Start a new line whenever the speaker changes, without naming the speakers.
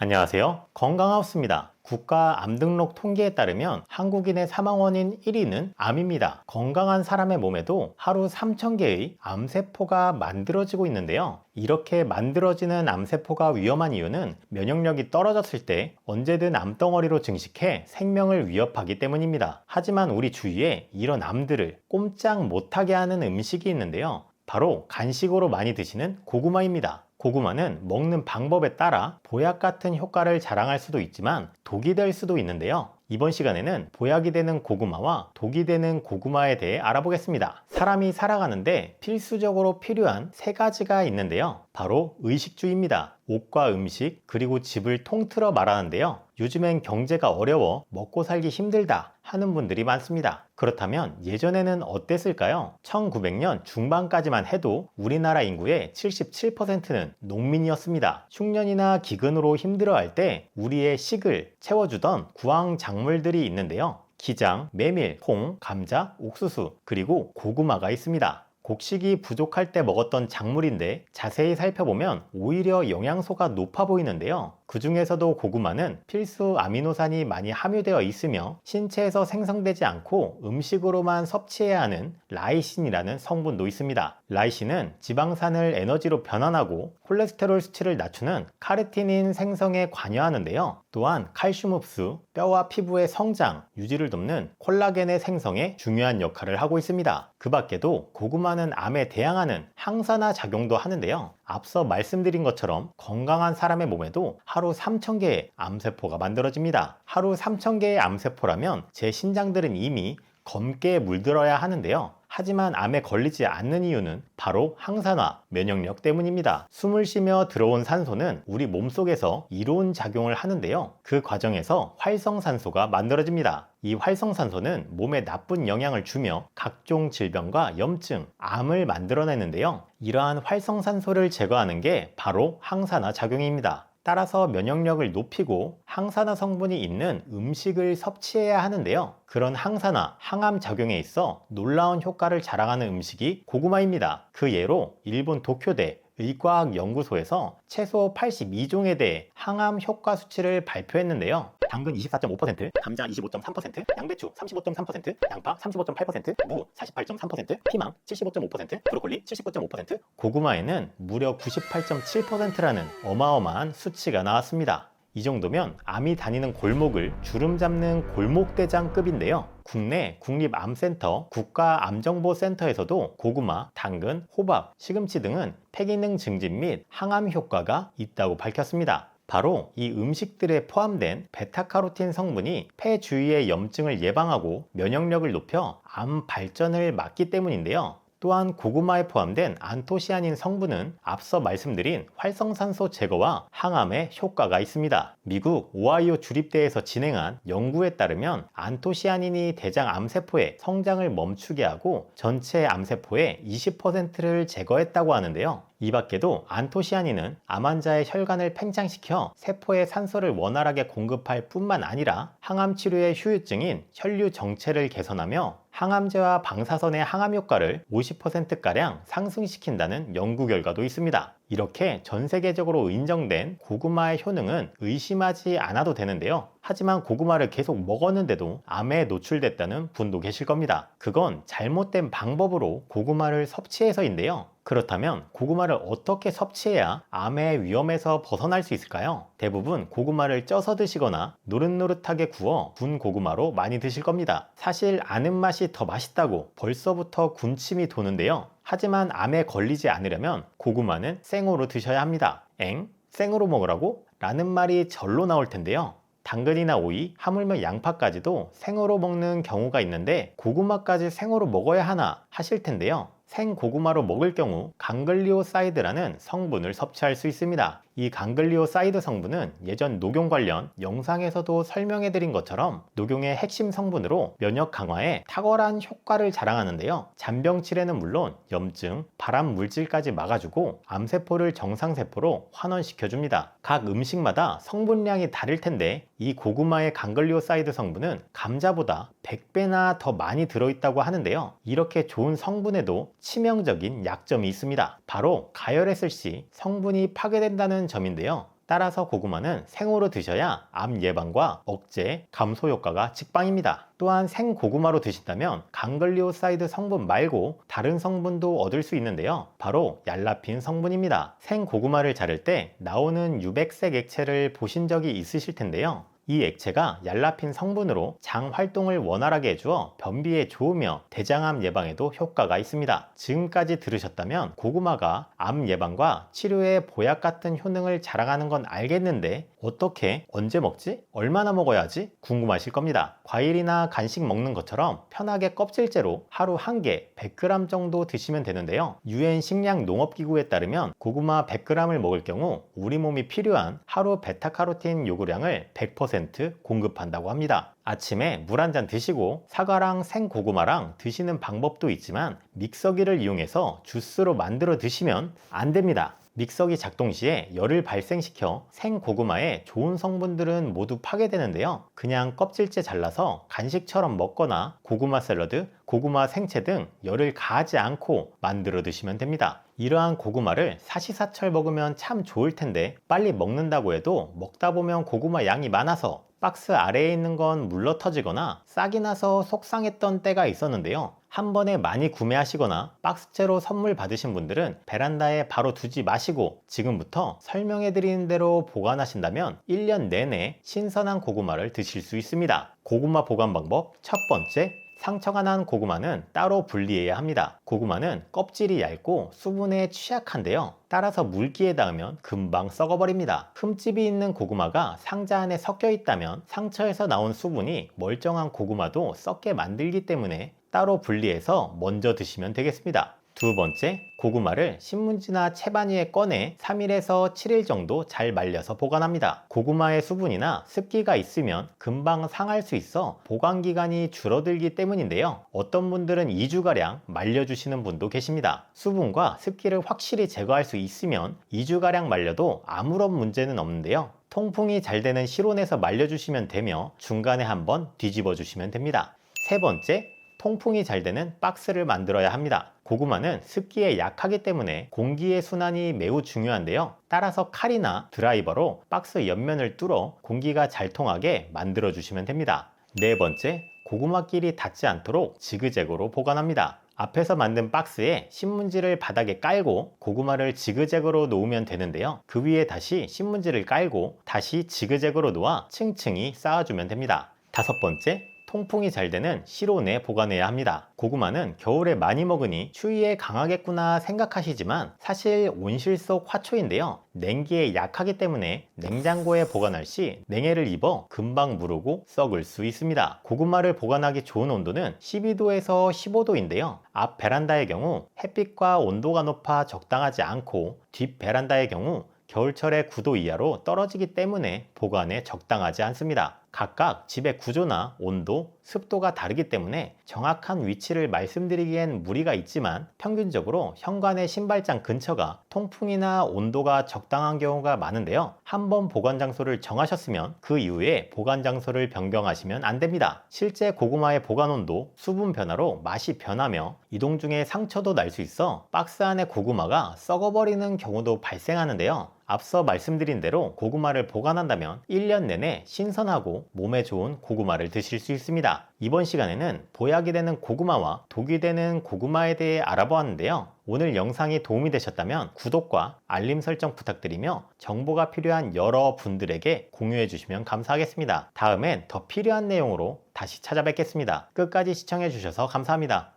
안녕하세요. 건강하우스입니다. 국가암등록 통계에 따르면 한국인의 사망 원인 1위는 암입니다. 건강한 사람의 몸에도 하루 3,000개의 암세포가 만들어지고 있는데요. 이렇게 만들어지는 암세포가 위험한 이유는 면역력이 떨어졌을 때 언제든 암덩어리로 증식해 생명을 위협하기 때문입니다. 하지만 우리 주위에 이런 암들을 꼼짝 못하게 하는 음식이 있는데요. 바로 간식으로 많이 드시는 고구마입니다. 고구마는 먹는 방법에 따라 보약 같은 효과를 자랑할 수도 있지만 독이 될 수도 있는데요. 이번 시간에는 보약이 되는 고구마와 독이 되는 고구마에 대해 알아보겠습니다. 사람이 살아가는데 필수적으로 필요한 세 가지가 있는데요. 바로 의식주입니다. 옷과 음식, 그리고 집을 통틀어 말하는데요. 요즘엔 경제가 어려워 먹고 살기 힘들다 하는 분들이 많습니다. 그렇다면 예전에는 어땠을까요? 1900년 중반까지만 해도 우리나라 인구의 77%는 농민이었습니다. 흉년이나 기근으로 힘들어할 때 우리의 식을 채워주던 구황 작물들이 있는데요. 기장, 메밀, 콩, 감자, 옥수수, 그리고 고구마가 있습니다. 곡식이 부족할 때 먹었던 작물인데 자세히 살펴보면 오히려 영양소가 높아 보이는데요. 그 중에서도 고구마는 필수 아미노산이 많이 함유되어 있으며 신체에서 생성되지 않고 음식으로만 섭취해야 하는 라이신이라는 성분도 있습니다. 라이신은 지방산을 에너지로 변환하고 콜레스테롤 수치를 낮추는 카르티닌 생성에 관여하는데요. 또한 칼슘 흡수, 뼈와 피부의 성장, 유지를 돕는 콜라겐의 생성에 중요한 역할을 하고 있습니다. 그 밖에도 고구마는 암에 대항하는 항산화 작용도 하는데요. 앞서 말씀드린 것처럼 건강한 사람의 몸에도 하루 3,000개의 암세포가 만들어집니다. 하루 3,000개의 암세포라면 제 신장들은 이미 검게 물들어야 하는데요. 하지만 암에 걸리지 않는 이유는 바로 항산화, 면역력 때문입니다. 숨을 쉬며 들어온 산소는 우리 몸속에서 이로운 작용을 하는데요. 그 과정에서 활성산소가 만들어집니다. 이 활성산소는 몸에 나쁜 영향을 주며 각종 질병과 염증, 암을 만들어내는데요. 이러한 활성산소를 제거하는 게 바로 항산화 작용입니다. 따라서 면역력을 높이고 항산화 성분이 있는 음식을 섭취해야 하는데요. 그런 항산화, 항암 작용에 있어 놀라운 효과를 자랑하는 음식이 고구마입니다. 그 예로 일본 도쿄대 의과학연구소에서 채소 82종에 대해 항암 효과 수치를 발표했는데요. 당근 24.5%, 감자 25.3%, 양배추 35.3%, 양파 35.8%, 무 48.3%, 피망 75.5%, 브로콜리 79.5%, 고구마에는 무려 98.7%라는 어마어마한 수치가 나왔습니다. 이 정도면 암이 다니는 골목을 주름 잡는 골목대장급인데요. 국내 국립암센터 국가암정보센터에서도 고구마, 당근, 호박, 시금치 등은 폐기능 증진 및 항암 효과가 있다고 밝혔습니다. 바로 이 음식들에 포함된 베타카로틴 성분이 폐 주위의 염증을 예방하고 면역력을 높여 암 발전을 막기 때문인데요. 또한 고구마에 포함된 안토시아닌 성분은 앞서 말씀드린 활성산소 제거와 항암에 효과가 있습니다. 미국 오하이오 주립대에서 진행한 연구에 따르면 안토시아닌이 대장 암세포의 성장을 멈추게 하고 전체 암세포의 20%를 제거했다고 하는데요. 이 밖에도 안토시아닌은 암 환자의 혈관을 팽창시켜 세포에 산소를 원활하게 공급할 뿐만 아니라 항암 치료의 후유증인 혈류 정체를 개선하며 항암제와 방사선의 항암 효과를 50%가량 상승시킨다는 연구 결과도 있습니다. 이렇게 전 세계적으로 인정된 고구마의 효능은 의심하지 않아도 되는데요. 하지만 고구마를 계속 먹었는데도 암에 노출됐다는 분도 계실 겁니다. 그건 잘못된 방법으로 고구마를 섭취해서인데요. 그렇다면 고구마를 어떻게 섭취해야 암의 위험에서 벗어날 수 있을까요? 대부분 고구마를 쪄서 드시거나 노릇노릇하게 구워 군 고구마로 많이 드실 겁니다. 사실 아는 맛이 더 맛있다고 벌써부터 군침이 도는데요. 하지만 암에 걸리지 않으려면 고구마는 생으로 드셔야 합니다. 엥? 생으로 먹으라고? 라는 말이 절로 나올 텐데요. 당근이나 오이, 하물며 양파까지도 생으로 먹는 경우가 있는데 고구마까지 생으로 먹어야 하나 하실 텐데요. 생고구마로 먹을 경우 강글리오사이드라는 성분을 섭취할 수 있습니다. 이 강글리오사이드 성분은 예전 녹용 관련 영상에서도 설명해드린 것처럼 녹용의 핵심 성분으로 면역 강화에 탁월한 효과를 자랑하는데요. 잔병 치레는 물론 염증, 발암 물질까지 막아주고 암세포를 정상세포로 환원시켜줍니다. 각 음식마다 성분량이 다를 텐데 이 고구마의 강글리오사이드 성분은 감자보다 100배나 더 많이 들어있다고 하는데요. 이렇게 좋은 성분에도 치명적인 약점이 있습니다. 바로 가열했을 시 성분이 파괴된다는 점인데요. 따라서 고구마는 생으로 드셔야 암 예방과 억제, 감소 효과가 직방입니다. 또한 생고구마로 드신다면 강글리오사이드 성분 말고 다른 성분도 얻을 수 있는데요. 바로 얄라핀 성분입니다. 생고구마를 자를 때 나오는 유백색 액체를 보신 적이 있으실 텐데요. 이 액체가 얄라핀 성분으로 장 활동을 원활하게 해주어 변비에 좋으며 대장암 예방에도 효과가 있습니다. 지금까지 들으셨다면 고구마가 암 예방과 치료에 보약 같은 효능을 자랑하는 건 알겠는데 어떻게, 언제 먹지? 얼마나 먹어야지? 궁금하실 겁니다. 과일이나 간식 먹는 것처럼 편하게 껍질째로 하루 1개 100g 정도 드시면 되는데요. UN 식량 농업기구에 따르면 고구마 100g을 먹을 경우 우리 몸이 필요한 하루 베타카로틴 요구량을 100% 공급한다고 합니다. 아침에 물 한 잔 드시고 사과랑 생고구마랑 드시는 방법도 있지만 믹서기를 이용해서 주스로 만들어 드시면 안 됩니다. 믹서기 작동 시에 열을 발생시켜 생고구마의 좋은 성분들은 모두 파괴되는데요. 그냥 껍질째 잘라서 간식처럼 먹거나 고구마 샐러드, 고구마 생채 등 열을 가하지 않고 만들어 드시면 됩니다. 이러한 고구마를 사시사철 먹으면 참 좋을 텐데 빨리 먹는다고 해도 먹다 보면 고구마 양이 많아서 박스 아래에 있는 건 물러 터지거나 싹이 나서 속상했던 때가 있었는데요. 한 번에 많이 구매하시거나 박스째로 선물 받으신 분들은 베란다에 바로 두지 마시고 지금부터 설명해 드리는 대로 보관하신다면 1년 내내 신선한 고구마를 드실 수 있습니다. 고구마 보관 방법 첫 번째, 상처가 난 고구마는 따로 분리해야 합니다. 고구마는 껍질이 얇고 수분에 취약한데요. 따라서 물기에 닿으면 금방 썩어버립니다. 흠집이 있는 고구마가 상자 안에 섞여 있다면 상처에서 나온 수분이 멀쩡한 고구마도 썩게 만들기 때문에 따로 분리해서 먼저 드시면 되겠습니다. 두 번째, 고구마를 신문지나 채반 위에 꺼내 3일에서 7일 정도 잘 말려서 보관합니다. 고구마의 수분이나 습기가 있으면 금방 상할 수 있어 보관 기간이 줄어들기 때문인데요. 어떤 분들은 2주가량 말려주시는 분도 계십니다. 수분과 습기를 확실히 제거할 수 있으면 2주가량 말려도 아무런 문제는 없는데요. 통풍이 잘 되는 실온에서 말려주시면 되며 중간에 한번 뒤집어 주시면 됩니다. 세 번째, 통풍이 잘 되는 박스를 만들어야 합니다. 고구마는 습기에 약하기 때문에 공기의 순환이 매우 중요한데요. 따라서 칼이나 드라이버로 박스 옆면을 뚫어 공기가 잘 통하게 만들어 주시면 됩니다. 네 번째, 고구마끼리 닿지 않도록 지그재그로 보관합니다. 앞에서 만든 박스에 신문지를 바닥에 깔고 고구마를 지그재그로 놓으면 되는데요. 그 위에 다시 신문지를 깔고 다시 지그재그로 놓아 층층이 쌓아주면 됩니다. 다섯 번째, 통풍이 잘 되는 실온에 보관해야 합니다. 고구마는 겨울에 많이 먹으니 추위에 강하겠구나 생각하시지만 사실 온실 속 화초인데요. 냉기에 약하기 때문에 냉장고에 보관할 시 냉해를 입어 금방 무르고 썩을 수 있습니다. 고구마를 보관하기 좋은 온도는 12도에서 15도인데요. 앞 베란다의 경우 햇빛과 온도가 높아 적당하지 않고 뒷 베란다의 경우 겨울철에 9도 이하로 떨어지기 때문에 보관에 적당하지 않습니다. 각각 집의 구조나 온도, 습도가 다르기 때문에 정확한 위치를 말씀드리기엔 무리가 있지만 평균적으로 현관의 신발장 근처가 통풍이나 온도가 적당한 경우가 많은데요. 한번 보관 장소를 정하셨으면 그 이후에 보관 장소를 변경하시면 안 됩니다. 실제 고구마의 보관 온도, 수분 변화로 맛이 변하며 이동 중에 상처도 날 수 있어 박스 안에 고구마가 썩어버리는 경우도 발생하는데요. 앞서 말씀드린 대로 고구마를 보관한다면 1년 내내 신선하고 몸에 좋은 고구마를 드실 수 있습니다. 이번 시간에는 보약이 되는 고구마와 독이 되는 고구마에 대해 알아보았는데요. 오늘 영상이 도움이 되셨다면 구독과 알림 설정 부탁드리며 정보가 필요한 여러분들에게 공유해 주시면 감사하겠습니다. 다음엔 더 필요한 내용으로 다시 찾아뵙겠습니다. 끝까지 시청해 주셔서 감사합니다.